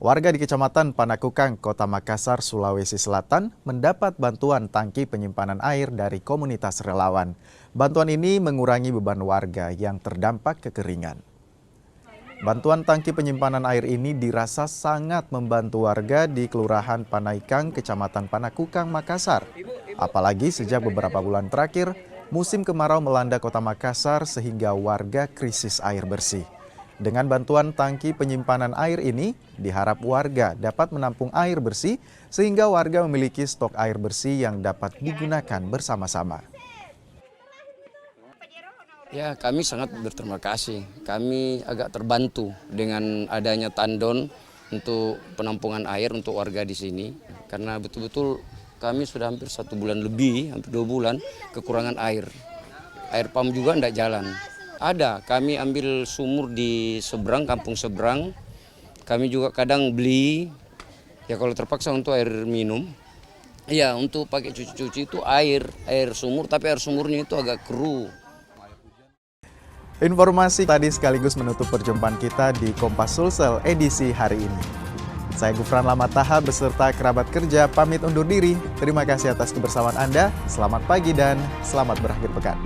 Warga di Kecamatan Panakukang, Kota Makassar, Sulawesi Selatan mendapat bantuan tangki penyimpanan air dari komunitas relawan. Bantuan ini mengurangi beban warga yang terdampak kekeringan. Bantuan tangki penyimpanan air ini dirasa sangat membantu warga di Kelurahan Panaikang, Kecamatan Panakukang, Makassar. Apalagi sejak beberapa bulan terakhir, musim kemarau melanda Kota Makassar sehingga warga krisis air bersih. Dengan bantuan tangki penyimpanan air ini, diharap warga dapat menampung air bersih sehingga warga memiliki stok air bersih yang dapat digunakan bersama-sama. Ya, kami sangat berterima kasih. Kami agak terbantu dengan adanya tandon untuk penampungan air untuk warga di sini. Karena betul-betul kami sudah hampir 1 bulan lebih, hampir 2 bulan, kekurangan air. Air pump juga tidak jalan. Ada, kami ambil sumur di seberang, kampung seberang. Kami juga kadang beli, ya kalau terpaksa untuk air minum. Ya, untuk pakai cuci-cuci itu air sumur, tapi air sumurnya itu agak keruh. Informasi tadi sekaligus menutup perjumpaan kita di Kompas Sulsel edisi hari ini. Saya Gufran Lamataha beserta kerabat kerja pamit undur diri. Terima kasih atas kebersamaan Anda, selamat pagi dan selamat berakhir pekan.